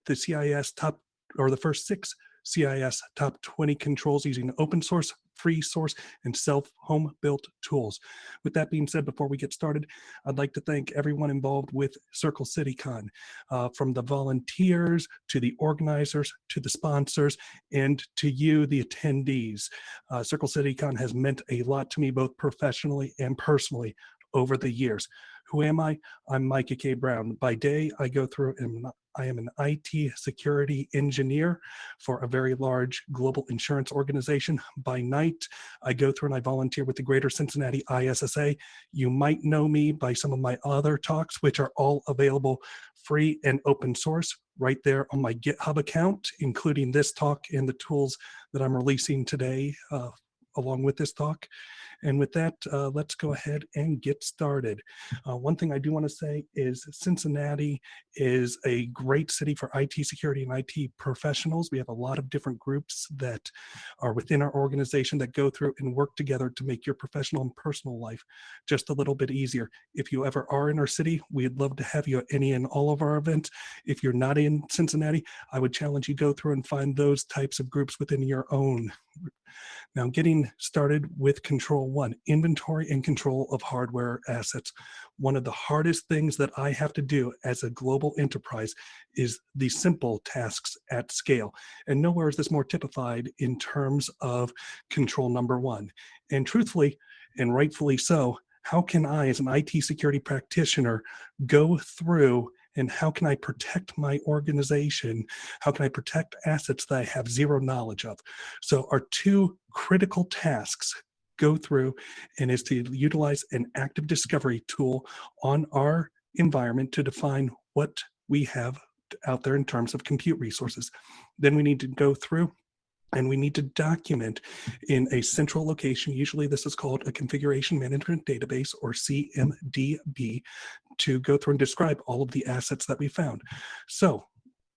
the CIS top, or the first 6 CIS top 20 controls using open source, free source, and home built tools. With that being said, before we get started, I'd like to thank everyone involved with CircleCityCon, from the volunteers to the organizers to the sponsors and to you, the attendees. CircleCityCon has meant a lot to me, both professionally and personally, over the years. Who am I? I'm Micah K. Brown. By day, I go through and I am an IT security engineer for a very large global insurance organization. By night, I go through and I volunteer with the Greater Cincinnati ISSA. You might know me by some of my other talks, which are all available free and open source right there on my GitHub account, including this talk and the tools that I'm releasing today along with this talk. And with that, let's go ahead and get started. One thing I do want to say is Cincinnati is a great city for IT security and IT professionals. We have a lot of different groups that are within our organization that go through and work together to make your professional and personal life just a little bit easier. If you ever are in our city, we'd love to have you at any and all of our events. If you're not in Cincinnati, I would challenge you go through and find those types of groups within your own. Now, getting started with control 1, inventory and control of hardware assets. One of the hardest things that I have to do as a global enterprise is the simple tasks at scale. And nowhere is this more typified in terms of control number 1. And truthfully, and rightfully so, how can I, as an IT security practitioner, go through and how can I protect my organization? How can I protect assets that I have zero knowledge of? So our 2 critical tasks go through and is to utilize an active discovery tool on our environment to define what we have out there in terms of compute resources. Then we need to go through and we need to document in a central location. Usually this is called a configuration management database, or CMDB, to go through and describe all of the assets that we found. So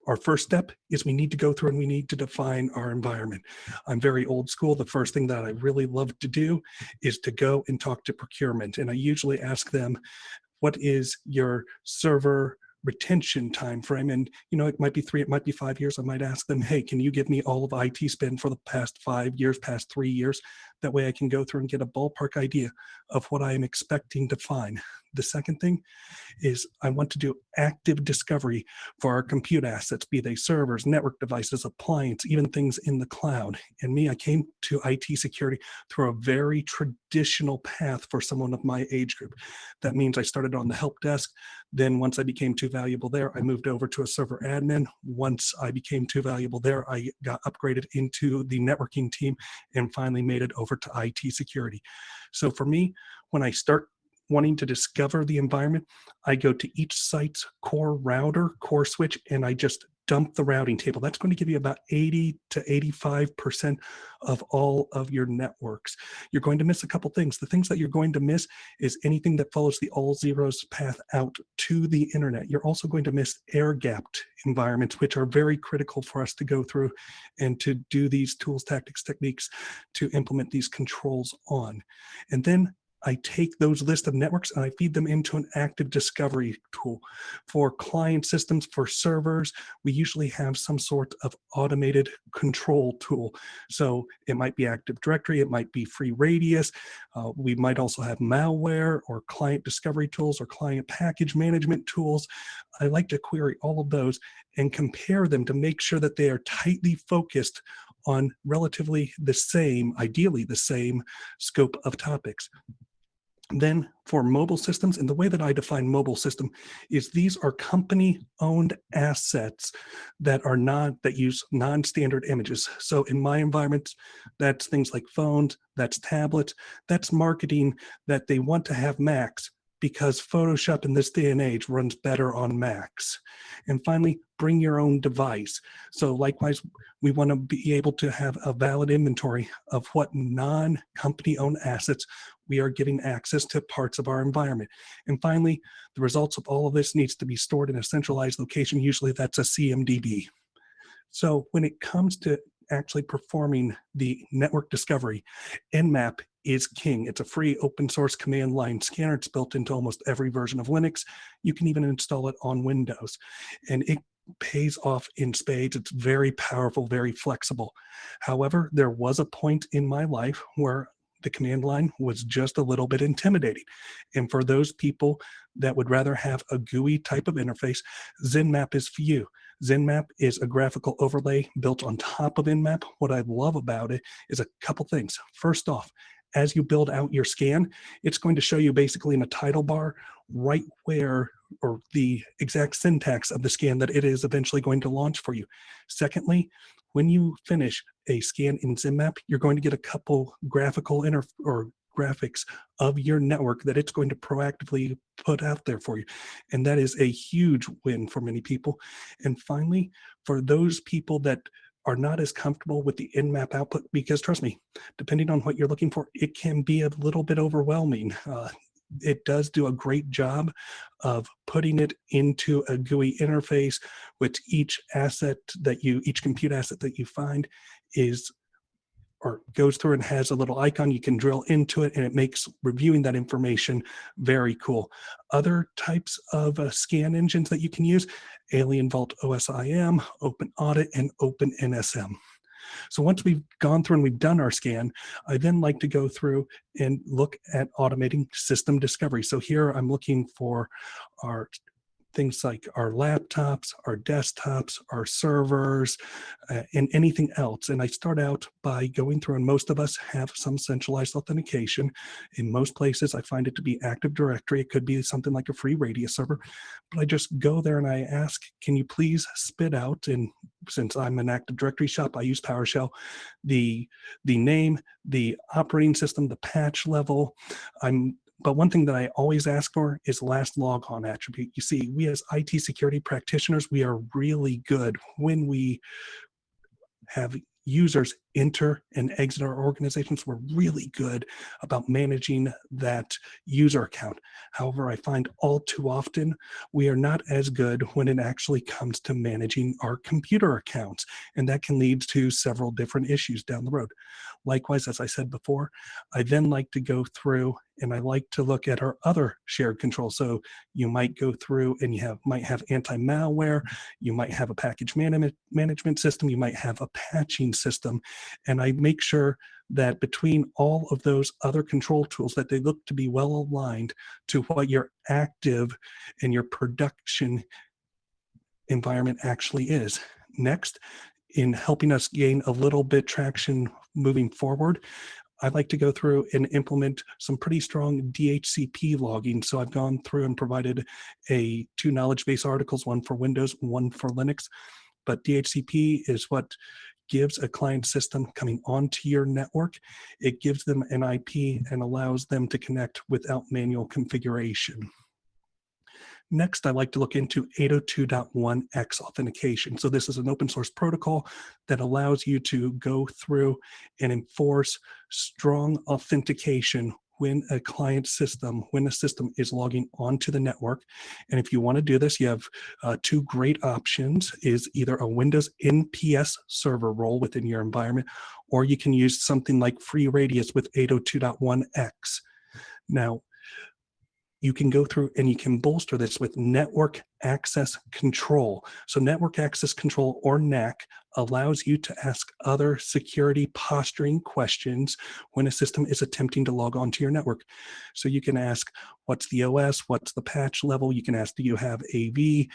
our first step is we need to go through and we need to define our environment. I'm very old school. The first thing that I really love to do is to go and talk to procurement. And I usually ask them, what is your server retention time frame? And it might be 3, it might be 5 years. I might ask them, hey, can you give me all of IT spend for the past 5 years, past 3 years? That way I can go through and get a ballpark idea of what I am expecting to find. The second thing is I want to do active discovery for our compute assets, be they servers, network devices, appliance, even things in the cloud. And me, I came to IT security through a very traditional path for someone of my age group. That means I started on the help desk. Then once I became too valuable there, I moved over to a server admin. Once I became too valuable there, I got upgraded into the networking team and finally made it over to IT security. So for me, when I start wanting to discover the environment, I go to each site's core router, core switch, and I just dump the routing table. That's going to give you about 80 to 85% of all of your networks. You're going to miss a couple things. The things that you're going to miss is anything that follows the all zeros path out to the internet. You're also going to miss air-gapped environments, which are very critical for us to go through and to do these tools, tactics, techniques to implement these controls on. And then I take those list of networks and I feed them into an active discovery tool. For client systems, for servers, we usually have some sort of automated control tool. So it might be Active Directory, it might be Free Radius. We might also have malware or client discovery tools or client package management tools. I like to query all of those and compare them to make sure that they are tightly focused on relatively the same, ideally the same scope of topics. Then for mobile systems, and the way that I define mobile system is these are company-owned assets that use non-standard images. So in my environment, that's things like phones, that's tablets, that's marketing that they want to have Macs because Photoshop in this day and age runs better on Macs. And finally, bring your own device. So likewise, we want to be able to have a valid inventory of what non-company owned assets we are giving access to parts of our environment. And finally, the results of all of this needs to be stored in a centralized location. Usually that's a CMDB. So when it comes to actually performing the network discovery, Nmap is king. It's a free open source command line scanner. It's built into almost every version of Linux. You can even install it on Windows. And it pays off in spades. It's very powerful, very flexible. However, there was a point in my life where the command line was just a little bit intimidating. And for those people that would rather have a GUI type of interface, XenMap is for you. XenMap is a graphical overlay built on top of Nmap. What I love about it is a couple things. First off, as you build out your scan, it's going to show you basically in a title bar right where, or the exact syntax of the scan that it is eventually going to launch for you. Secondly, when you finish a scan in XenMap, you're going to get a couple graphical graphics of your network that it's going to proactively put out there for you. And that is a huge win for many people. And finally, for those people that are not as comfortable with the Nmap output, because trust me, depending on what you're looking for, it can be a little bit overwhelming. It does do a great job of putting it into a GUI interface, which each compute asset that you find is or goes through and has a little icon. You can drill into it and it makes reviewing that information very cool. Other types of scan engines that you can use, Alien Vault OSIM, Open Audit, and Open NSM. So once we've gone through and we've done our scan, I then like to go through and look at automating system discovery. So here I'm looking for our things like our laptops, our desktops, our servers, and anything else. And I start out by going through, and most of us have some centralized authentication. In most places, I find it to be Active Directory. It could be something like a free Radius server, but I just go there and I ask, can you please spit out, and since I'm an Active Directory shop, I use PowerShell, the name, the operating system, the patch level. But one thing that I always ask for is last logon attribute. You see, we as IT security practitioners, we are really good when we have users enter and exit our organizations. We're really good about managing that user account. However, I find all too often we are not as good when it actually comes to managing our computer accounts, and that can lead to several different issues down the road. Likewise, as I said before, I then like to go through and I like to look at our other shared controls. So you might go through and you might have anti-malware, you might have a package management system, you might have a patching system, and I make sure that between all of those other control tools that they look to be well aligned to what your active and your production environment actually is. Next, in helping us gain a little bit traction moving forward, I like to go through and implement some pretty strong DHCP logging. So I've gone through and provided two knowledge base articles, one for Windows, one for Linux. But DHCP is what gives a client system coming onto your network. It gives them an IP and allows them to connect without manual configuration. Next, I like to look into 802.1x authentication. So this is an open source protocol that allows you to go through and enforce strong authentication when a system is logging onto the network. And if you want to do this, you have two great options, is either a Windows NPS server role within your environment, or you can use something like Free Radius with 802.1x. Now, you can go through and you can bolster this with network access control. So network access control, or NAC, allows you to ask other security posturing questions when a system is attempting to log on to your network. So you can ask, what's the OS? What's the patch level? You can ask, do you have AV?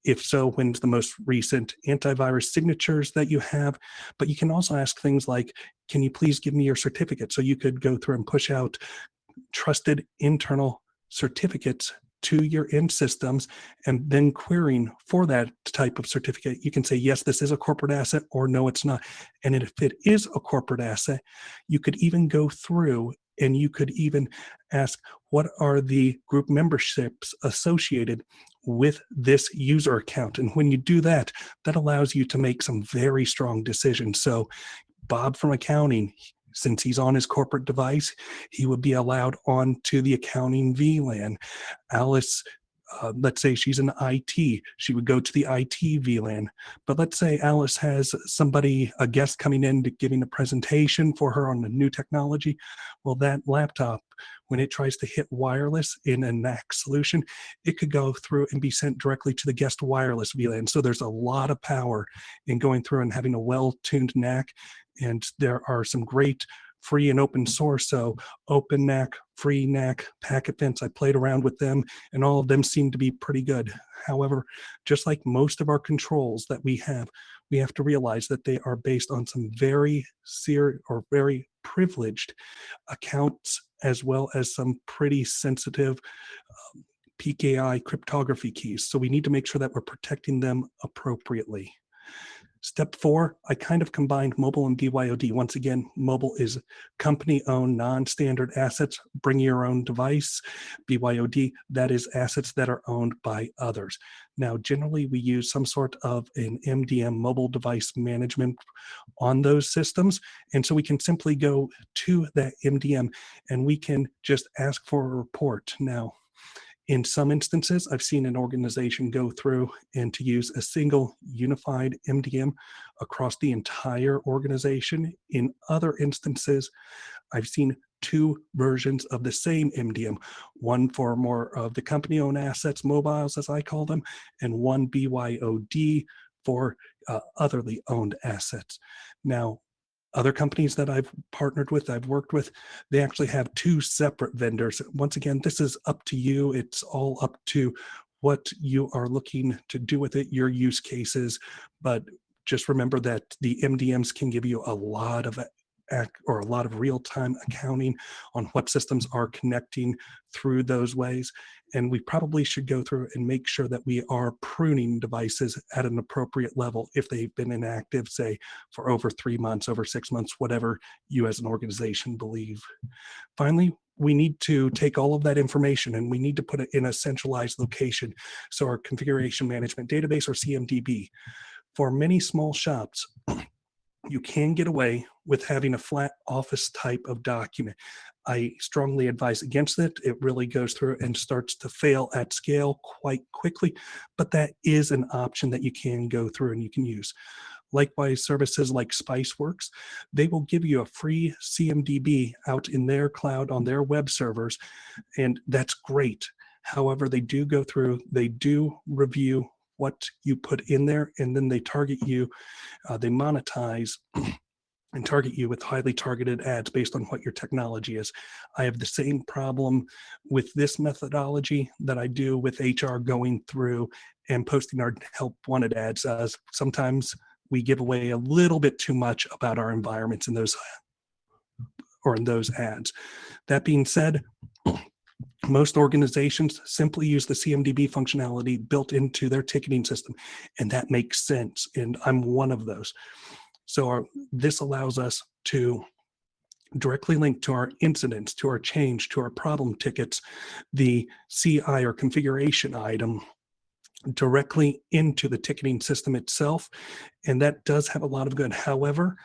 If so, when's the most recent antivirus signatures that you have? But you can also ask things like, can you please give me your certificate? So you could go through and push out trusted internal certificates to your end systems, and then querying for that type of certificate, you can say, yes, this is a corporate asset, or no, it's not. And if it is a corporate asset, you could even go through and you could even ask, what are the group memberships associated with this user account? And when you do that, that allows you to make some very strong decisions. So Bob from accounting, since he's on his corporate device, he would be allowed onto the accounting VLAN. Alice let's say she's in IT, she would go to the IT VLAN. But let's say Alice has somebody, a guest coming in to giving a presentation for her on the new technology. Well, that laptop, when it tries to hit wireless in a NAC solution, it could go through and be sent directly to the guest wireless VLAN. So there's a lot of power in going through and having a well-tuned NAC. And there are some great free and open source. So Open NAC, Free NAC, Packet Fence, I played around with them, and all of them seem to be pretty good. However, just like most of our controls that we have to realize that they are based on some very very privileged accounts, as well as some pretty sensitive PKI cryptography keys. So we need to make sure that we're protecting them appropriately. Step 4, I kind of combined mobile and BYOD. Once again, mobile is company-owned, non-standard assets, bring your own device. BYOD, that is assets that are owned by others. Now, generally, we use some sort of an MDM, mobile device management, on those systems. And so we can simply go to that MDM and we can just ask for a report. Now, in some instances, I've seen an organization go through and to use a single unified MDM across the entire organization. In other instances, I've seen 2 versions of the same MDM, one for more of the company-owned assets, mobiles as I call them, and one BYOD for otherly owned assets. Now, other companies that I've partnered with, I've worked with, they actually have 2 separate vendors. Once again, this is up to you. It's all up to what you are looking to do with it, your use cases. But just remember that the MDMs can give you a lot of real-time accounting on what systems are connecting through those ways. And we probably should go through and make sure that we are pruning devices at an appropriate level if they've been inactive, say, for over 3 months, over 6 months, whatever you as an organization believe. Finally, we need to take all of that information and we need to put it in a centralized location. So our configuration management database, or CMDB. For many small shops, you can get away with having a flat office type of document. I strongly advise against it. It really goes through and starts to fail at scale quite quickly, but that is an option that you can go through and you can use. Likewise, services like Spiceworks, they will give you a free CMDB out in their cloud on their web servers, and that's great. However, they do go through, they do review what you put in there, and then they target you, they monetize and target you with highly targeted ads based on what your technology is. I have the same problem with this methodology that I do with HR going through and posting our help wanted ads. Sometimes we give away a little bit too much about our environments in those ads. That being said, most organizations simply use the CMDB functionality built into their ticketing system, and that makes sense, and I'm one of those. So this allows us to directly link to our incidents, to our change, to our problem tickets, the CI or configuration item directly into the ticketing system itself, and that does have a lot of good. However,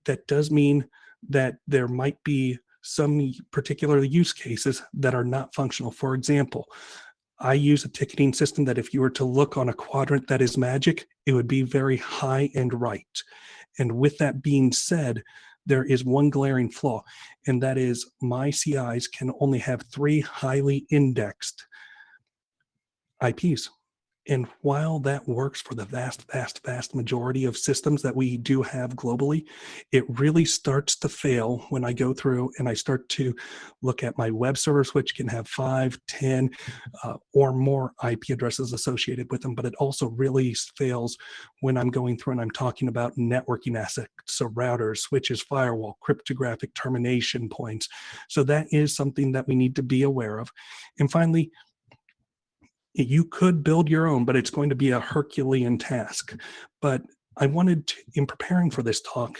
that does mean that there might be some particular use cases that are not functional. For example, I use a ticketing system that if you were to look on a quadrant that is magic, it would be very high and right. And with that being said, there is one glaring flaw, and that is my CIs can only have 3 highly indexed IPs. And while that works for the vast majority of systems that we do have globally, it really starts to fail when I go through and I start to look at my web servers, which can have 5, 10, or more IP addresses associated with them. But it also really fails when I'm going through and I'm talking about networking assets, so routers, switches, firewall, cryptographic termination points. So that is something that we need to be aware of. And finally, you could build your own, but it's going to be a Herculean task. But I wanted to, in preparing for this talk,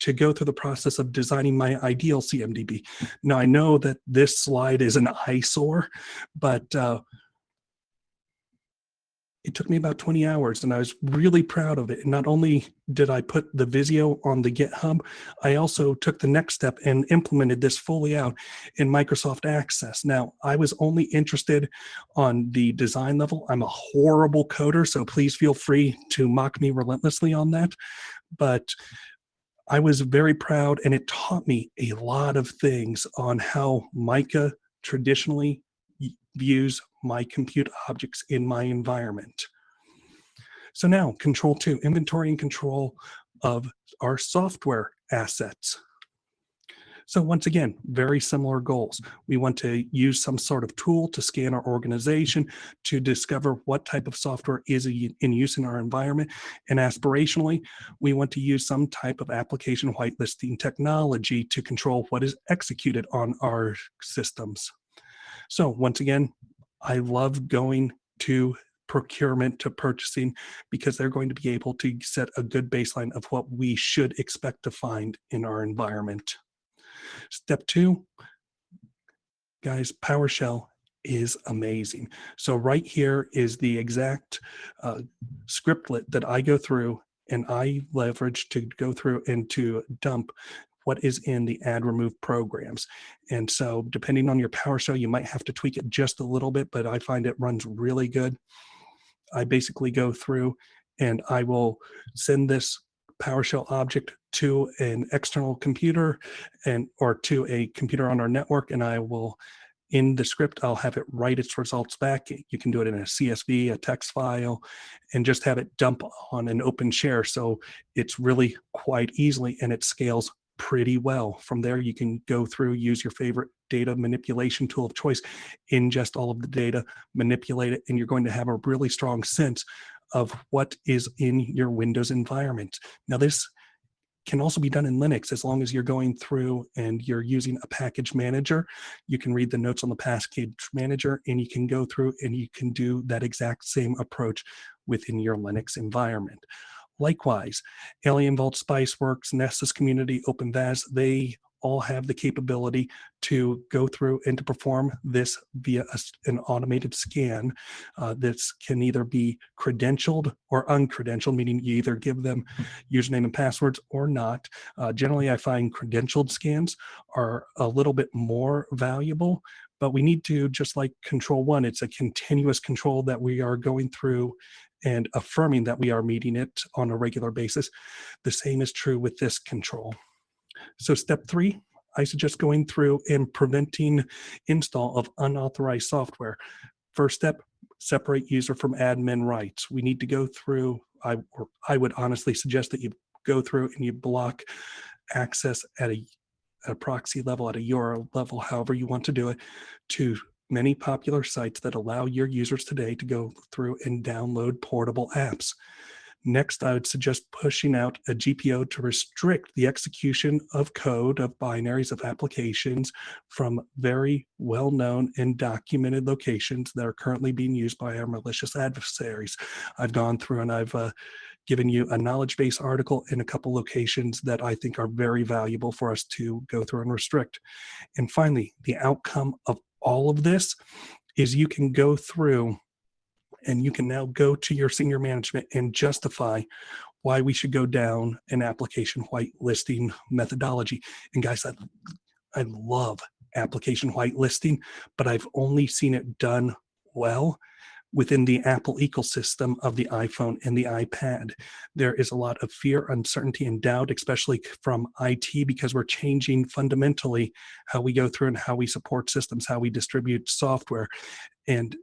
to go through the process of designing my ideal CMDB. Now, I know that this slide is an eyesore, but It took me about 20 hours and I was really proud of it. And not only did I put the Visio on the GitHub, I also took the next step and implemented this fully out in Microsoft Access. Now, I was only interested on the design level. I'm a horrible coder, so please feel free to mock me relentlessly on that. But I was very proud, and it taught me a lot of things on how Micah traditionally views my compute objects in my environment. So now, control 2, inventory and control of our software assets. So once again, very similar goals. We want to use some sort of tool to scan our organization to discover what type of software is in use in our environment. And aspirationally, we want to use some type of application whitelisting technology to control what is executed on our systems. So once again, I love going to procurement to purchasing because they're going to be able to set a good baseline of what we should expect to find in our environment. Step 2, guys, PowerShell is amazing. So right here is the exact scriptlet that I go through and I leverage to go through and to dump what is in the add remove programs. And so depending on your PowerShell, you might have to tweak it just a little bit, but I find it runs really good. I basically go through and I will send this PowerShell object to an external computer or to a computer on our network, and I will, in the script, I'll have it write its results back. You can do it in a CSV, a text file, and just have it dump on an open share. So it's really quite easily, and it scales pretty well. From there, you can go through, use your favorite data manipulation tool of choice, ingest all of the data, manipulate it, and you're going to have a really strong sense of what is in your Windows environment. Now, this can also be done in Linux as long as you're going through and you're using a package manager. You can read the notes on the package manager and you can go through and you can do that exact same approach within your Linux environment. Likewise, Alien Vault, Spiceworks, Nessus Community, OpenVAS, they all have the capability to go through and to perform this via an automated scan. This can either be credentialed or uncredentialed, meaning you either give them username and passwords or not. Generally, I find credentialed scans are a little bit more valuable, but we need to, just like Control 1, it's a continuous control that we are going through and affirming that we are meeting it on a regular basis. The same is true with this control. So step 3, I suggest going through and preventing install of unauthorized software. First step, separate user from admin rights. We need to go through, I would honestly suggest that you go through and you block access at a proxy level, at a URL level, however you want to do it, to many popular sites that allow your users today to go through and download portable apps. Next, I would suggest pushing out a GPO to restrict the execution of code, of binaries, of applications from very well-known and documented locations that are currently being used by our malicious adversaries. I've gone through and I've given you a knowledge base article in a couple locations that I think are very valuable for us to go through and restrict. And finally, the outcome of all of this is you can go through and you can now go to your senior management and justify why we should go down an application whitelisting methodology. And guys, I love application whitelisting, but I've only seen it done well within the Apple ecosystem of the iPhone and the iPad. There is a lot of fear, uncertainty, and doubt, especially from IT, because we're changing fundamentally how we go through and how we support systems, how we distribute software. And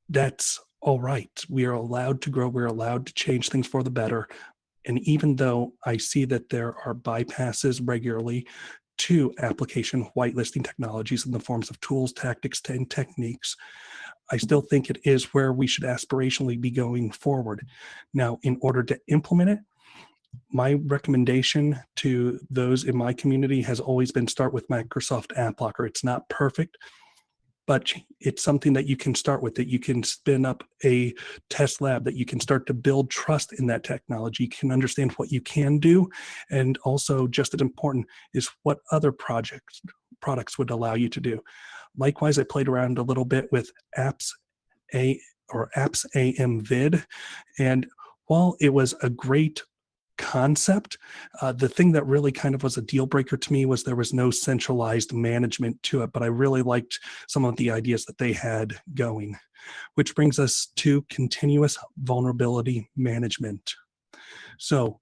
that's all right. We are allowed to grow. We're allowed to change things for the better. And even though I see that there are bypasses regularly to application whitelisting technologies in the forms of tools, tactics, and techniques, I still think it is where we should aspirationally be going forward. Now, in order to implement it, my recommendation to those in my community has always been start with Microsoft App Locker. It's not perfect, but it's something that you can start with, that you can spin up a test lab, that you can start to build trust in that technology. You can understand what you can do. And also just as important is what other products would allow you to do. Likewise, I played around a little bit with apps, apps AM vid. And while it was a great concept, the thing that really kind of was a deal breaker to me was there was no centralized management to it, but I really liked some of the ideas that they had going, which brings us to continuous vulnerability management. So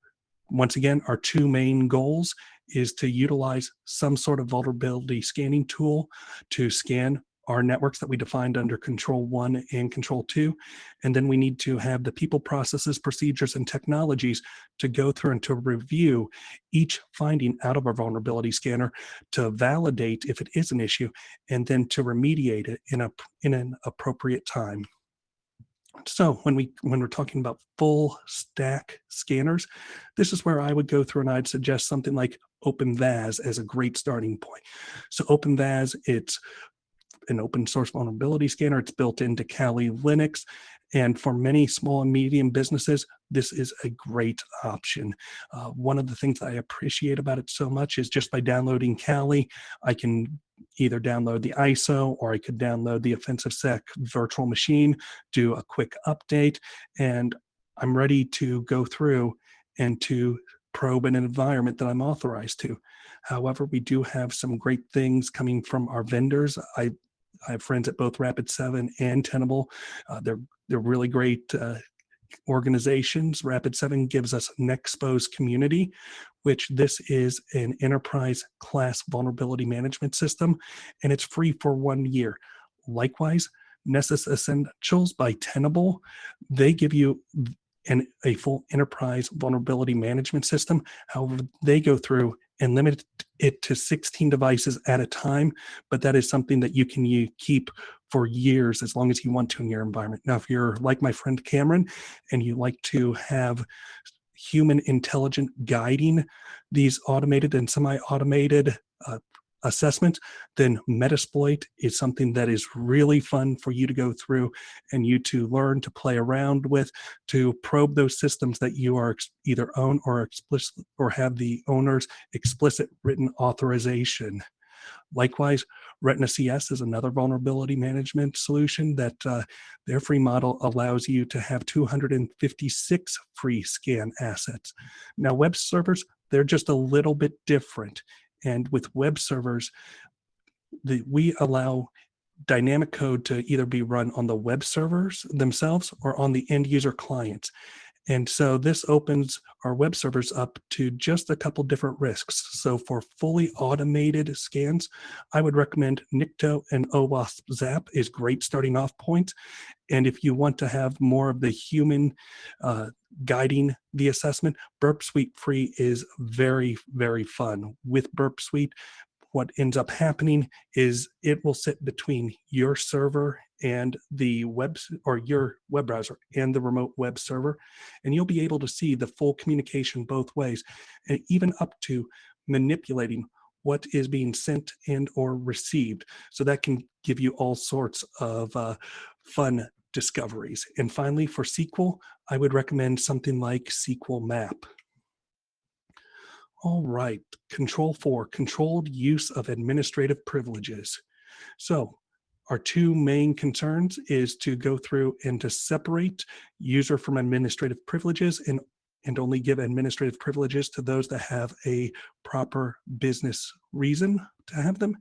once again, our two main goals is to utilize some sort of vulnerability scanning tool to scan our networks that we defined under Control 1 and Control 2. And then we need to have the people, processes, procedures, and technologies to go through and to review each finding out of our vulnerability scanner to validate if it is an issue, and then to remediate it in an appropriate time. So when we're talking about full stack scanners, this is where I would go through and I'd suggest something like OpenVAS as a great starting point. So OpenVAS, it's an open source vulnerability scanner. It's built into Kali Linux. And for many small and medium businesses, this is a great option. One of the things I appreciate about it so much is just by downloading Kali, I can either download the ISO or I could download the OffensiveSec virtual machine, do a quick update, and I'm ready to go through and to probe an environment that I'm authorized to. However, we do have some great things coming from our vendors. I have friends at both Rapid7 and Tenable. They're really great organizations. Rapid7 gives us Nexpose Community, which this is an enterprise class vulnerability management system, and it's free for 1 year. Likewise, Nessus Essentials by Tenable, they give you a full enterprise vulnerability management system. However, they go through and limit it to 16 devices at a time, but that is something that you can keep for years as long as you want to in your environment. Now, if you're like my friend Cameron and you like to have human intelligent guiding these automated and semi-automated assessments, then Metasploit is something that is really fun for you to go through and you to learn to play around with, to probe those systems that you are either own or explicit or have the owner's explicit written authorization. Likewise, Retina CS is another vulnerability management solution that their free model allows you to have 256 free scan assets. Now, web servers, they're just a little bit different. And with web servers, we allow dynamic code to either be run on the web servers themselves or on the end user clients. And so this opens our web servers up to just a couple different risks. So for fully automated scans, I would recommend Nikto and OWASP Zap is great starting off points. And if you want to have more of the human guiding the assessment, Burp Suite Free is very, very fun. With Burp Suite, what ends up happening is it will sit between your server and the web, or your web browser and the remote web server, and you'll be able to see the full communication both ways, and even up to manipulating what is being sent and or received. So that can give you all sorts of fun discoveries. And finally, for SQL, I would recommend something like SQL Map. All right, Control 4, controlled use of administrative privileges. So our two main concerns is to go through and to separate user from administrative privileges and only give administrative privileges to those that have a proper business reason to have them.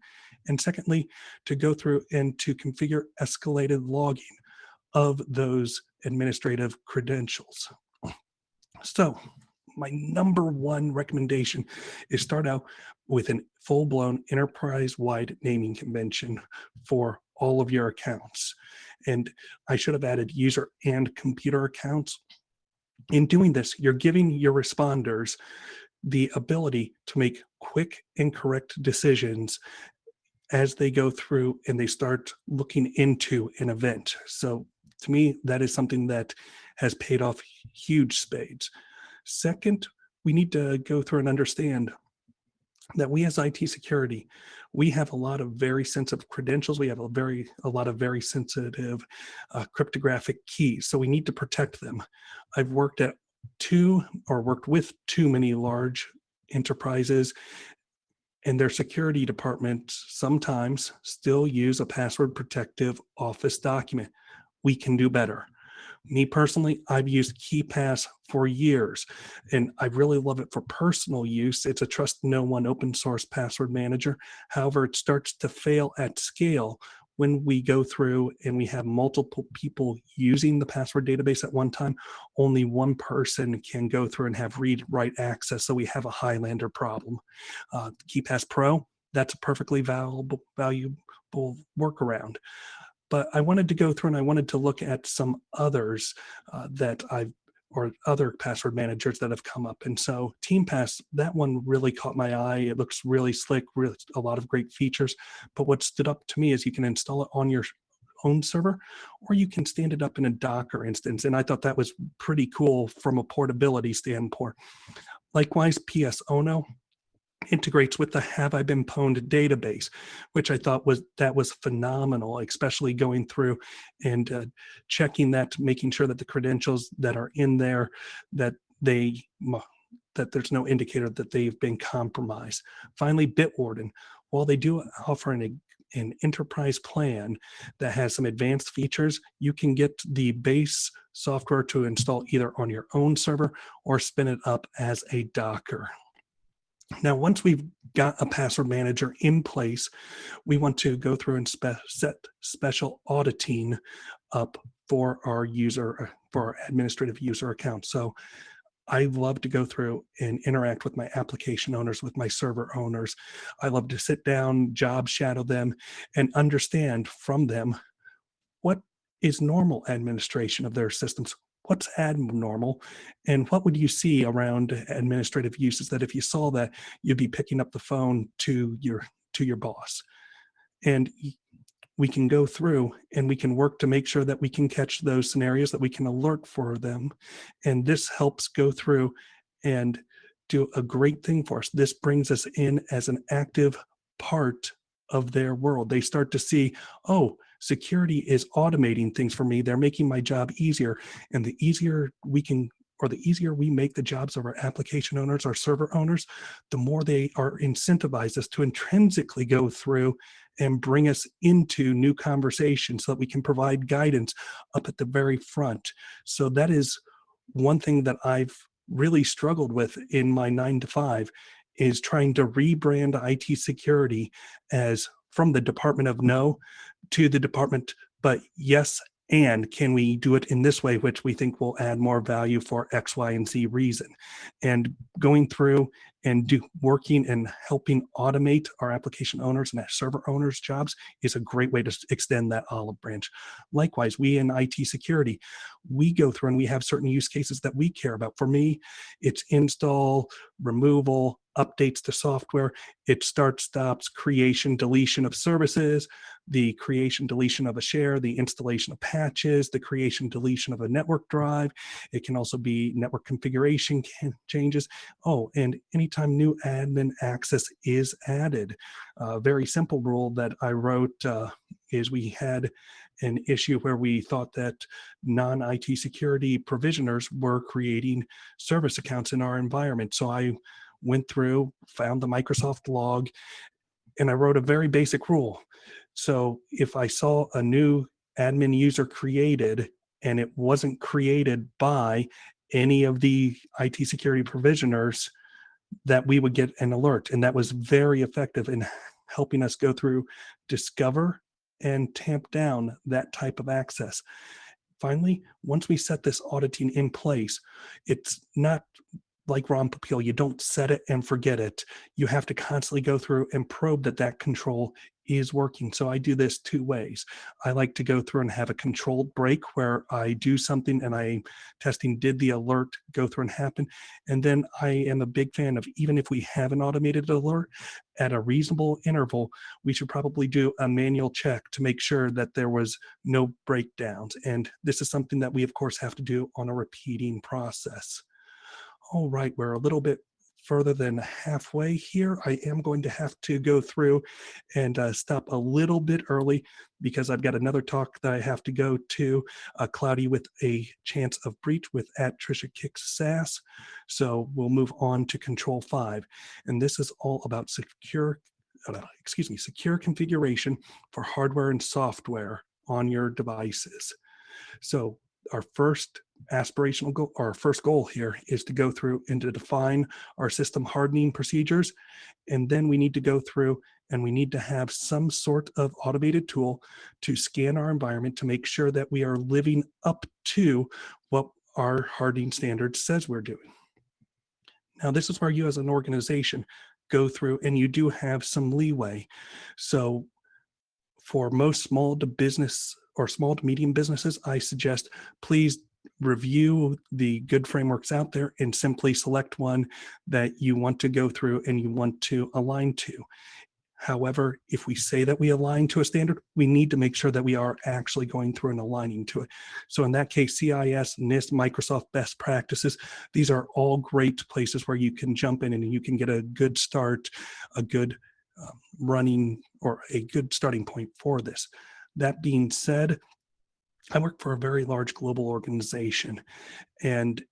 And secondly, to go through and to configure escalated logging of those administrative credentials. So my number one recommendation is start out with a full-blown enterprise-wide naming convention for all of your accounts. And I should have added user and computer accounts. In doing this, you're giving your responders the ability to make quick and correct decisions as they go through and they start looking into an event. So to me, that is something that has paid off huge spades. Second, we need to go through and understand that we as IT security, we have a lot of very sensitive credentials. We have a lot of very sensitive cryptographic keys. So we need to protect them. I've worked with too many large enterprises, and their security departments sometimes still use a password protective Office document. we can do better. Me personally, I've used KeePass for years, and I really love it for personal use. It's a trust no one open source password manager. However, it starts to fail at scale when we go through and we have multiple people using the password database at one time. Only one person can go through and have read-write access, so we have a Highlander problem. KeePass Pro, that's a perfectly valuable workaround. But I wanted to go through and I wanted to look at some others or other password managers that have come up. And so TeamPass, that one really caught my eye. It looks really slick, really, a lot of great features. But what stood up to me is you can install it on your own server, or you can stand it up in a Docker instance. And I thought that was pretty cool from a portability standpoint. Likewise, PS Ono integrates with the Have I Been Pwned database, which I thought was phenomenal, especially going through and checking that, making sure that the credentials that are in there, that there's no indicator that they've been compromised. Finally, Bitwarden, while they do offer an enterprise plan that has some advanced features, you can get the base software to install either on your own server or spin it up as a Docker. Now, once we've got a password manager in place, we want to go through and set special auditing up for our administrative user account. So I love to go through and interact with my application owners, with my server owners. I love to sit down, job shadow them, and understand from them what is normal administration of their systems. What's abnormal, and what would you see around administrative uses that if you saw that, you'd be picking up the phone to your boss. And we can go through and we can work to make sure that we can catch those scenarios, that we can alert for them. And this helps go through and do a great thing for us. This brings us in as an active part of their world. They start to see, oh, security is automating things for me. They're making my job easier. And the easier we make the jobs of our application owners, our server owners, the more they are incentivized us to intrinsically go through and bring us into new conversations so that we can provide guidance up at the very front. So that is one thing that I've really struggled with in my 9-to-5, is trying to rebrand IT security as from the Department of No to the department, but yes, and can we do it in this way, which we think will add more value for X, Y, and Z reason. And going through and working and helping automate our application owners and our server owners' jobs is a great way to extend that olive branch. Likewise, we in IT security, we go through and we have certain use cases that we care about. For me, it's install, removal, updates to software, it starts, stops, creation, deletion of services, the creation, deletion of a share, the installation of patches, the creation, deletion of a network drive. It can also be network configuration changes. Oh, and anytime new admin access is added. A very simple rule that I wrote is we had an issue where we thought that non-IT security provisioners were creating service accounts in our environment. So I went through, found the Microsoft log, and I wrote a very basic rule. So if I saw a new admin user created and it wasn't created by any of the IT security provisioners, that we would get an alert. And that was very effective in helping us go through, discover, and tamp down that type of access. Finally, once we set this auditing in place, it's not like Ron Popeil, you don't set it and forget it. You have to constantly go through and probe that control is working. So I do this two ways. I like to go through and have a controlled break where I do something and I testing, did the alert go through and happen? And then I am a big fan of, even if we have an automated alert, at a reasonable interval, we should probably do a manual check to make sure that there was no breakdowns. And this is something that we, of course, have to do on a repeating process. All right, we're a little bit further than halfway here. I am going to have to go through and stop a little bit early because I've got another talk that I have to go to, Cloudy with a Chance of Breach with @TrishaKicksSass. So we'll move on to Control 5. And this is all about secure configuration for hardware and software on your devices. So our first aspirational goal, our first goal here is to go through and to define our system hardening procedures. And then we need to go through and we need to have some sort of automated tool to scan our environment to make sure that we are living up to what our hardening standard says we're doing. Now, this is where you as an organization go through and you do have some leeway. So for most small to business or small to medium businesses, I suggest please review the good frameworks out there and simply select one that you want to go through and you want to align to. However, if we say that we align to a standard, we need to make sure that we are actually going through and aligning to it. So in that case, CIS, NIST, Microsoft best practices, these are all great places where you can jump in and you can get a good start, a good running or a good starting point for this. That being said, I work for a very large global organization, and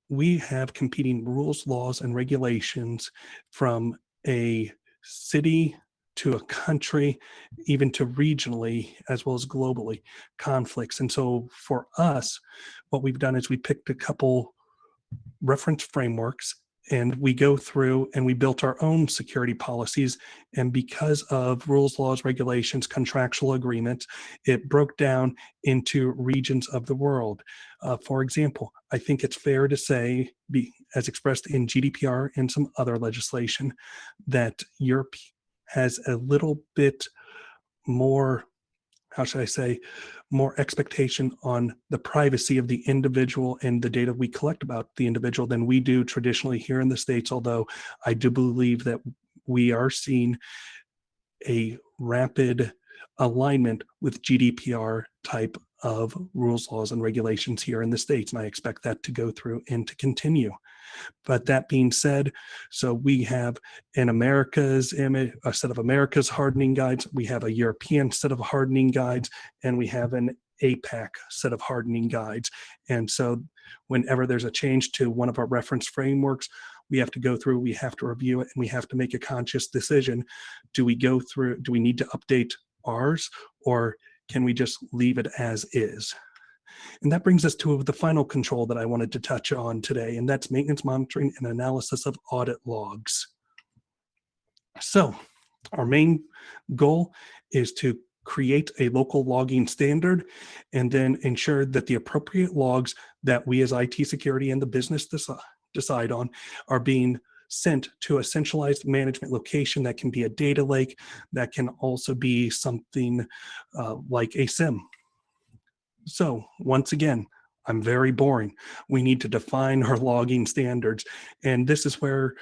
we have competing rules, laws, and regulations from a city to a country, even to regionally, as well as globally, conflicts. And so for us, what we've done is we picked a couple reference frameworks and we go through and we built our own security policies. And because of rules, laws, regulations, contractual agreements, it broke down into regions of the world. For example, I think it's fair to say, as expressed in GDPR and some other legislation, that Europe has a little bit more, how should I say, more expectation on the privacy of the individual and the data we collect about the individual than we do traditionally here in the States, although I do believe that we are seeing a rapid alignment with GDPR type of rules, laws, and regulations here in the States, and I expect that to go through and to continue. But that being said, so we have in America's image, a set of America's hardening guides, we have a European set of hardening guides, and we have an APAC set of hardening guides. And so whenever there's a change to one of our reference frameworks, we have to go through, we have to review it, and we have to make a conscious decision. Do we go through, do we need to update ours, or can we just leave it as is? And that brings us to the final control that I wanted to touch on today, and that's maintenance monitoring and analysis of audit logs. So our main goal is to create a local logging standard and then ensure that the appropriate logs that we as IT security and the business decide on are being sent to a centralized management location that can be a data lake, that can also be something like a SIM. So once again, I'm very boring. We need to define our logging standards. And this is where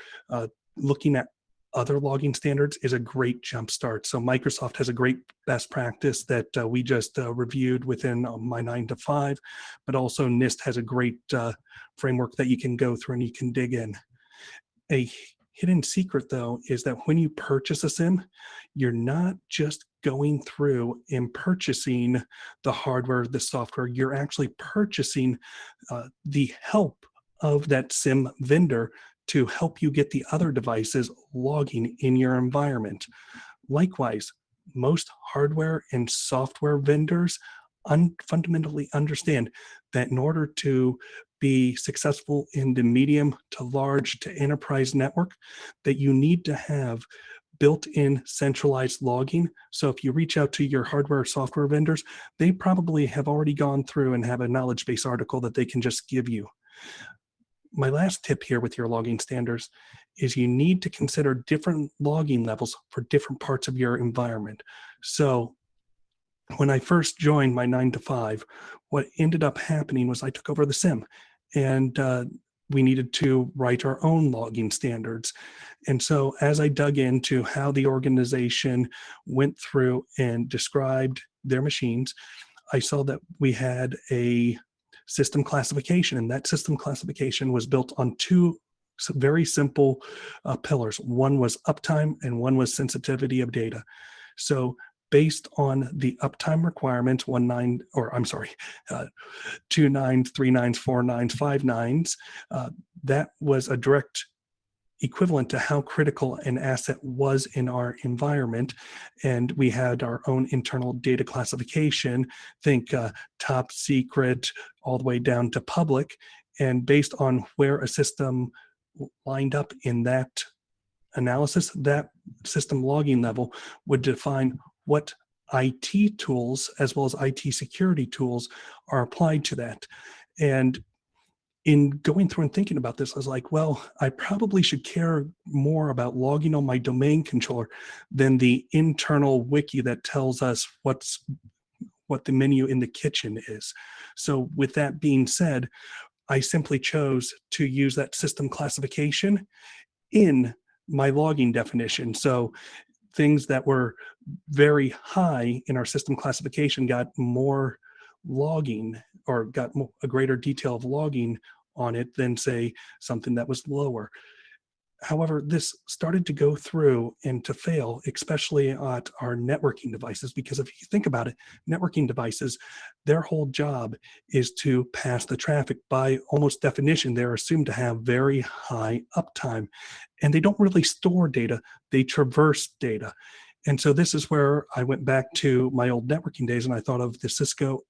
looking at other logging standards is a great jumpstart. So Microsoft has a great best practice that we just reviewed within my 9 to 5, but also NIST has a great framework that you can go through and you can dig in. A hidden secret, though, is that when you purchase a SIM, you're not just going through and purchasing the hardware, the software, you're actually purchasing the help of that SIM vendor to help you get the other devices logging in your environment. Likewise, most hardware and software vendors fundamentally understand that in order to be successful in the medium to large to enterprise network, that you need to have built-in centralized logging. So if you reach out to your hardware or software vendors, they probably have already gone through and have a knowledge base article that they can just give you. My last tip here with your logging standards is you need to consider different logging levels for different parts of your environment. So when I first joined my 9 to 5, what ended up happening was I took over the SIM and we needed to write our own logging standards. And so as I dug into how the organization went through and described their machines, I saw that we had a system classification, and that system classification was built on two very simple pillars. One was uptime and one was sensitivity of data. So based on the uptime requirements, 29, 29s, 39s, 49s, 59s, that was a direct equivalent to how critical an asset was in our environment. And we had our own internal data classification, think top secret all the way down to public. And based on where a system lined up in that analysis, that system logging level would define what IT tools as well as IT security tools are applied to that. And in going through and thinking about this, I was like, well, I probably should care more about logging on my domain controller than the internal wiki that tells us what the menu in the kitchen is. So with that being said, I simply chose to use that system classification in my logging definition. So things that were very high in our system classification got more logging, or got a greater detail of logging on it than, say, something that was lower. However, this started to go through and to fail, especially at our networking devices, because if you think about it, networking devices, their whole job is to pass the traffic. By almost definition, they're assumed to have very high uptime, and they don't really store data, they traverse data. And so this is where I went back to my old networking days, and I thought of the Cisco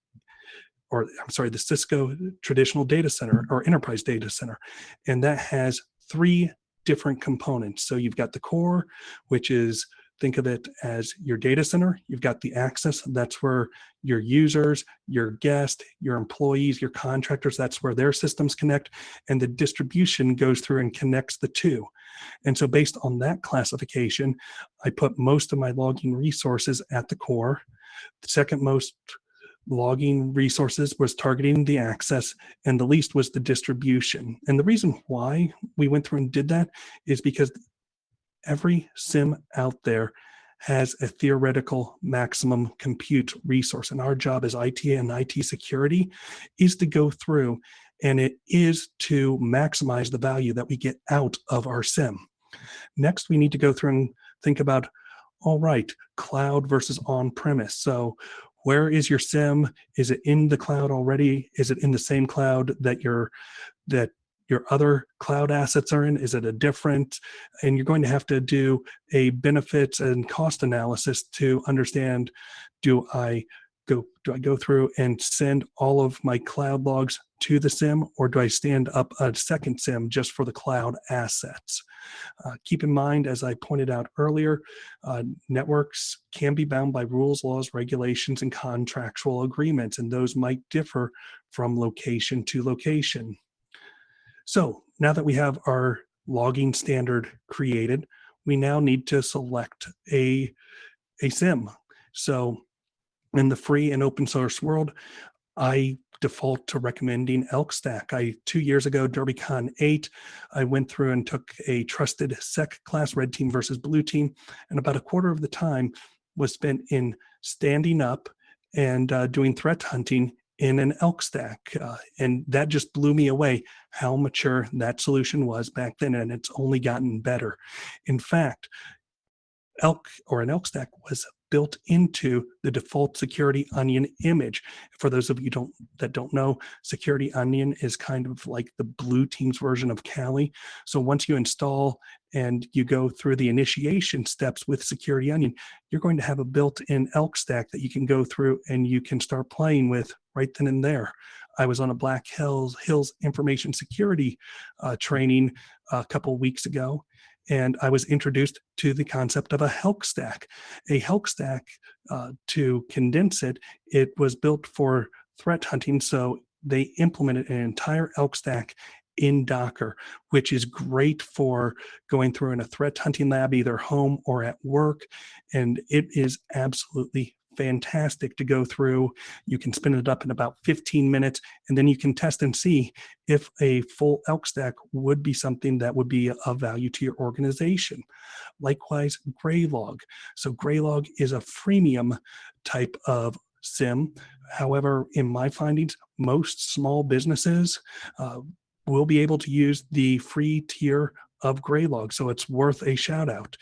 traditional data center or enterprise data center. And that has 3 different components. So you've got the core, which is, think of it as your data center. You've got the access, that's where your users, your guests, your employees, your contractors, that's where their systems connect. And the distribution goes through and connects the two. And so based on that classification, I put most of my logging resources at the core. The second most logging resources was targeting the access, and the least was the distribution. And the reason why we went through and did that is because every SIM out there has a theoretical maximum compute resource. And our job as IT and IT security is to go through, and it is to maximize the value that we get out of our SIM. Next, we need to go through and think about, all right, cloud versus on-premise. So where is your SIM? Is it in the cloud already? Is it in the same cloud that your other cloud assets are in? Is it a different? And you're going to have to do a benefits and cost analysis to understand, do I go through and send all of my cloud logs to the SIM, or do I stand up a second SIM just for the cloud assets? Keep in mind, as I pointed out earlier, networks can be bound by rules, laws, regulations, and contractual agreements, and those might differ from location to location. So now that we have our logging standard created, we now need to select a SIM. So in the free and open source world, I default to recommending Elk Stack. 2 years ago, DerbyCon 8, I went through and took a trusted sec class, red team versus blue team, and about a quarter of the time was spent in standing up and doing threat hunting in an Elk Stack. And that just blew me away how mature that solution was back then, and it's only gotten better. In fact, an Elk Stack was built into the default Security Onion image. For those of you that don't know, Security Onion is kind of like the blue team's version of Kali. So once you install and you go through the initiation steps with Security Onion, you're going to have a built-in Elk Stack that you can go through and you can start playing with right then and there. I was on a Black Hills information security training a couple of weeks ago, and I was introduced to the concept of a Helk Stack. A Helk Stack, to condense it, it was built for threat hunting, so they implemented an entire Elk Stack in Docker, which is great for going through in a threat hunting lab, either home or at work, and it is absolutely fantastic to go through. You can spin it up in about 15 minutes, and then you can test and see if a full Elk Stack would be something that would be of value to your organization. Likewise, Graylog. So Graylog is a freemium type of SIM. However, in my findings, most small businesses will be able to use the free tier of Graylog, so it's worth a shout out.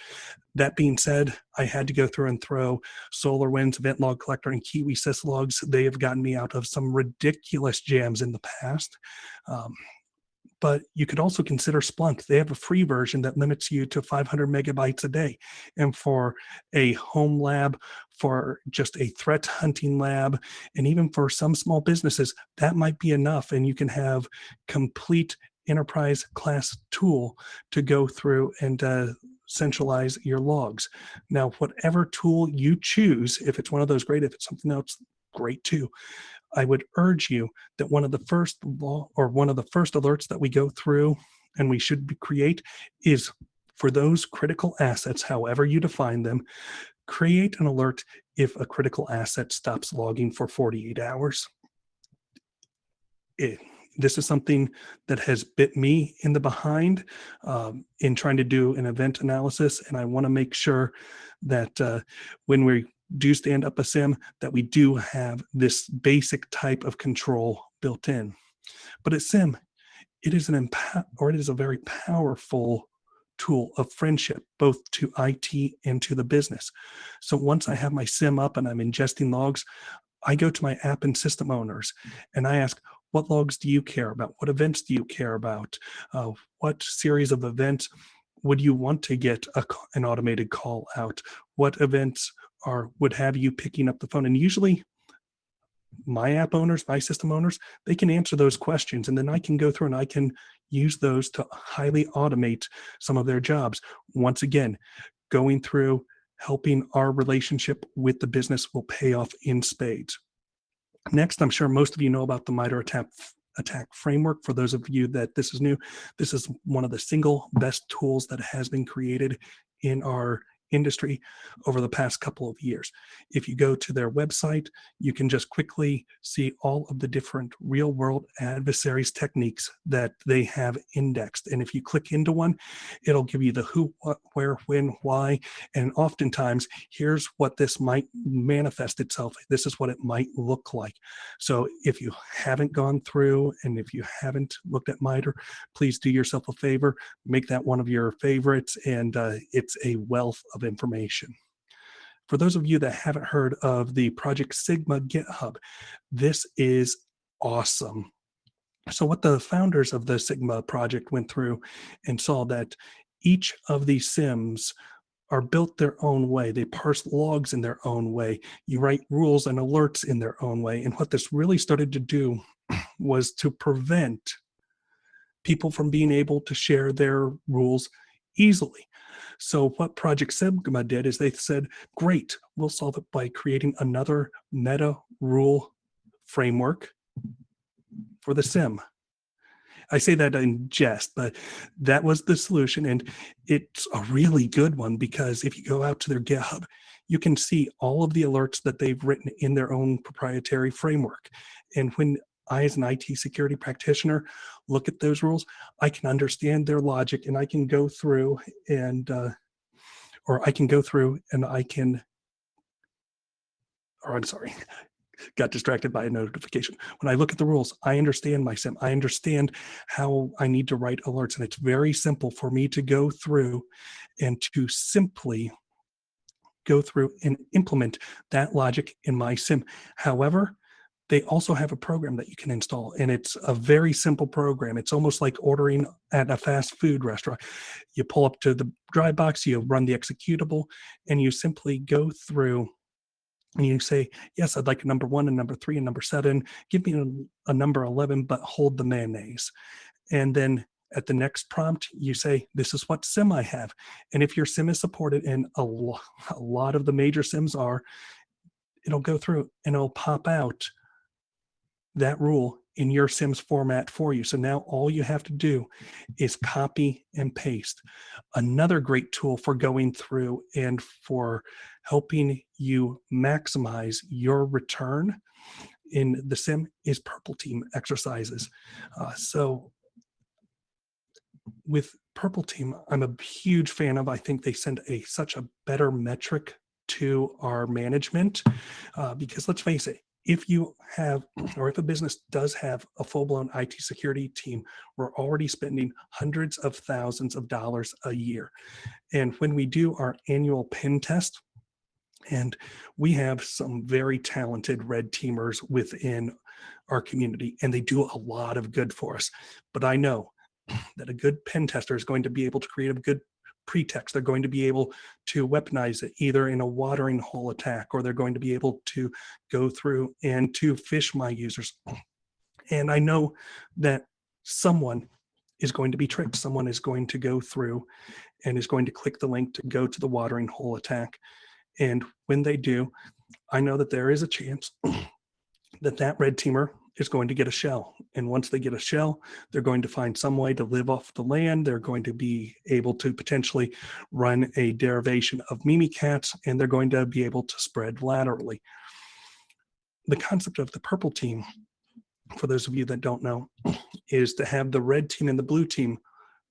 That being said, I had to go through and throw SolarWinds, Event Log Collector, and Kiwi Syslogs. They have gotten me out of some ridiculous jams in the past. But you could also consider Splunk. They have a free version that limits you to 500 megabytes a day. And for a home lab, for just a threat hunting lab, and even for some small businesses, that might be enough. And you can have complete enterprise class tool to go through and centralize your logs. Now, whatever tool you choose, if it's one of those, great. If it's something else, great too. I would urge you that one of the first alerts that we go through and we should create is for those critical assets, however you define them, create an alert if a critical asset stops logging for 48 hours. This is something that has bit me in the behind in trying to do an event analysis. And I want to make sure that when we do stand up a SIM, that we do have this basic type of control built in. But at SIM, it is a very powerful tool of friendship, both to IT and to the business. So once I have my SIM up and I'm ingesting logs, I go to my app and system owners and I ask, what logs do you care about? What events do you care about? What series of events would you want to get an automated call out? What events would have you picking up the phone? And usually my app owners, my system owners, they can answer those questions. And then I can go through and I can use those to highly automate some of their jobs. Once again, going through, helping our relationship with the business will pay off in spades. Next, I'm sure most of you know about the MITRE attack framework. For those of you that this is new, this is one of the single best tools that has been created in our industry over the past couple of years. If you go to their website, you can just quickly see all of the different real world adversaries techniques that they have indexed. And if you click into one, it'll give you the who, what, where, when, why, and oftentimes here's what this might manifest itself. This is what it might look like. So if you haven't gone through and if you haven't looked at MITRE, please do yourself a favor, make that one of your favorites, and it's a wealth of information. For those of you that haven't heard of the Project Sigma GitHub, this is awesome. So what the founders of the Sigma project went through and saw that each of these SIMs are built their own way. They parse logs in their own way. You write rules and alerts in their own way. And what this really started to do was to prevent people from being able to share their rules easily. So what Project Sigma did is they said, great, we'll solve it by creating another meta rule framework for the SIM. I say that in jest, but that was the solution. And it's a really good one because if you go out to their GitHub, you can see all of the alerts that they've written in their own proprietary framework. And when I, as an IT security practitioner, look at those rules, I can understand their logic and I can go through and, got distracted by a notification. When I look at the rules, I understand my SIM. I understand how I need to write alerts. And it's very simple for me to go through and to simply go through and implement that logic in my SIM. However, they also have a program that you can install, and it's a very simple program. It's almost like ordering at a fast food restaurant. You pull up to the drive box, you run the executable, and you simply go through and you say, yes, I'd like a number 1 and number 3 and number 7. Give me a number 11, but hold the mayonnaise. And then at the next prompt, you say, this is what SIM I have. And if your SIM is supported, and a lot of the major SIMs are, it'll go through and it'll pop out that rule in your SIM's format for you. So now all you have to do is copy and paste. Another great tool for going through and for helping you maximize your return in the SIM is Purple Team exercises. So with Purple Team, I'm a huge fan of. I think they send such a better metric to our management because let's face it, if you have, or if a business does have a full-blown IT security team, we're already spending hundreds of thousands of dollars a year. And when we do our annual pen test, and we have some very talented red teamers within our community, and they do a lot of good for us. But I know that a good pen tester is going to be able to create a good pretext. They're going to be able to weaponize it either in a watering hole attack, or they're going to be able to go through and to phish my users. And I know that someone is going to be tricked. Someone is going to go through and is going to click the link to go to the watering hole attack. And when they do, I know that there is a chance that that red teamer is going to get a shell. And once they get a shell, they're going to find some way to live off the land. They're going to be able to potentially run a derivation of Mimikatz, and they're going to be able to spread laterally. The concept of the purple team, for those of you that don't know, is to have the red team and the blue team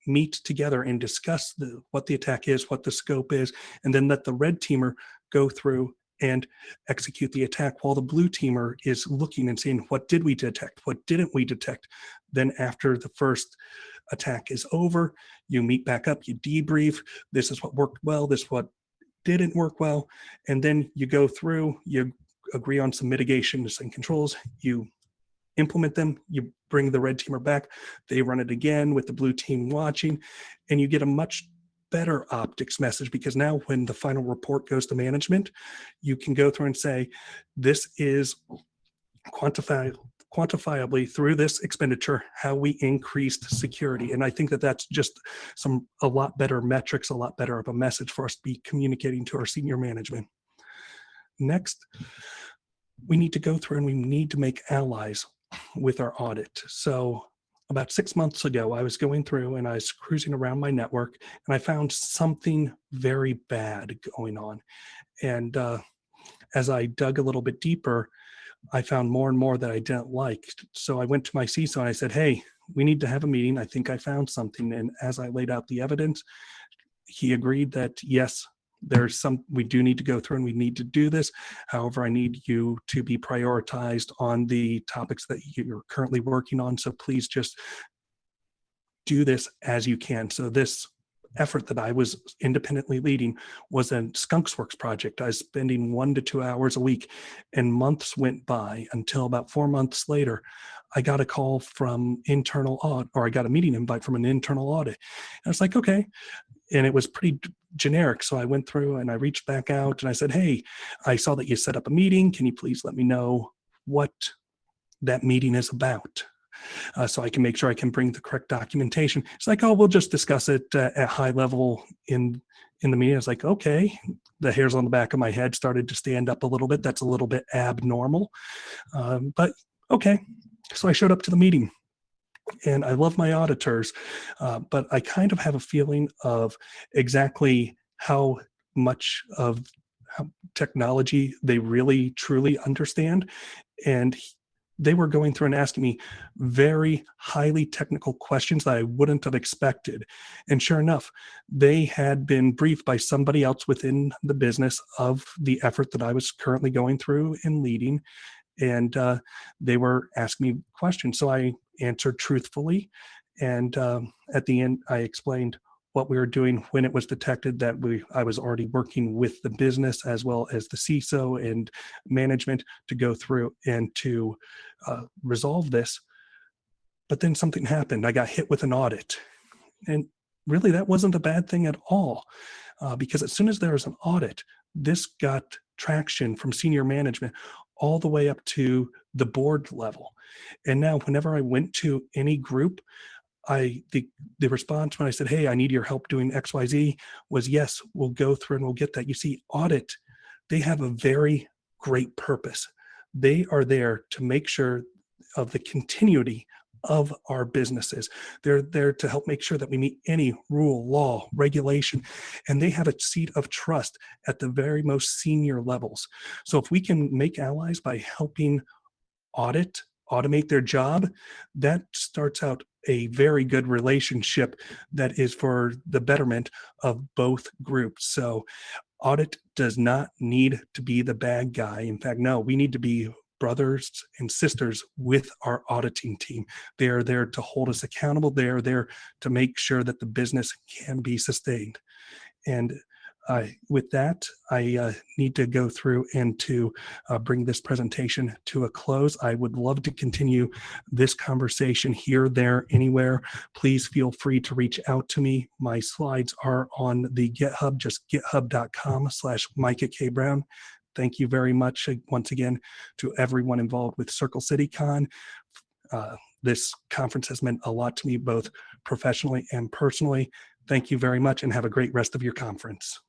meet together and discuss what the attack is, what the scope is, and then let the red teamer go through and execute the attack while the blue teamer is looking and seeing what did we detect, what didn't we detect. Then after the first attack is over, you meet back up, you debrief, this is what worked well, this is what didn't work well, and then you go through, you agree on some mitigations and controls, you implement them, you bring the red teamer back, they run it again with the blue team watching, and you get a much better optics message, because now when the final report goes to management, you can go through and say, this is quantifiably through this expenditure, how we increased security. And I think that that's just a lot better metrics, a lot better of a message for us to be communicating to our senior management. Next, we need to go through and we need to make allies with our audit. So about 6 months ago, I was going through and I was cruising around my network, and I found something very bad going on. And as I dug a little bit deeper, I found more and more that I didn't like. So I went to my CISO and I said, hey, we need to have a meeting. I think I found something. And as I laid out the evidence, he agreed that yes, we do need to go through and we need to do this. However, I need you to be prioritized on the topics that you're currently working on. So please just do this as you can. So this effort that I was independently leading was a Skunksworks project. I was spending 1 to 2 hours a week, and months went by until about 4 months later, I got a call from internal audit, or I got a meeting invite from an internal audit. And I was like, okay. And it was pretty generic. So I went through and I reached back out and I said, hey, I saw that you set up a meeting. Can you please let me know what that meeting is about? So I can make sure I can bring the correct documentation. It's like, oh, we'll just discuss it at high level in the meeting. I was like, okay. The hairs on the back of my head started to stand up a little bit. That's a little bit abnormal, but okay. So I showed up to the meeting. And I love my auditors, but I kind of have a feeling of exactly how much of technology they really, truly understand. And they were going through and asking me very highly technical questions that I wouldn't have expected. And sure enough, they had been briefed by somebody else within the business of the effort that I was currently going through and leading. And they were asking me questions. So I answered truthfully. And at the end, I explained what we were doing when it was detected that I was already working with the business as well as the CISO and management to go through and to resolve this. But then something happened. I got hit with an audit. And really, that wasn't a bad thing at all, because as soon as there was an audit, this got traction from senior management all the way up to the board level. And now whenever I went to any group, the response when I said, hey, I need your help doing XYZ was, yes, we'll go through and we'll get that. You see, audit, they have a very great purpose. They are there to make sure of the continuity of our businesses. They're there to help make sure that we meet any rule, law, regulation, and they have a seat of trust at the very most senior levels. So if we can make allies by helping automate their job, that starts out a very good relationship that is for the betterment of both groups. So audit does not need to be the bad guy. In fact, no, we need to be brothers and sisters with our auditing team. They are there to hold us accountable. They are there to make sure that the business can be sustained. And With that, I need to go through and to bring this presentation to a close. I would love to continue this conversation here, there, anywhere. Please feel free to reach out to me. My slides are on the GitHub, just github.com/Micah K. Brown. Thank you very much once again to everyone involved with CircleCityCon. This conference has meant a lot to me, both professionally and personally. Thank you very much and have a great rest of your conference.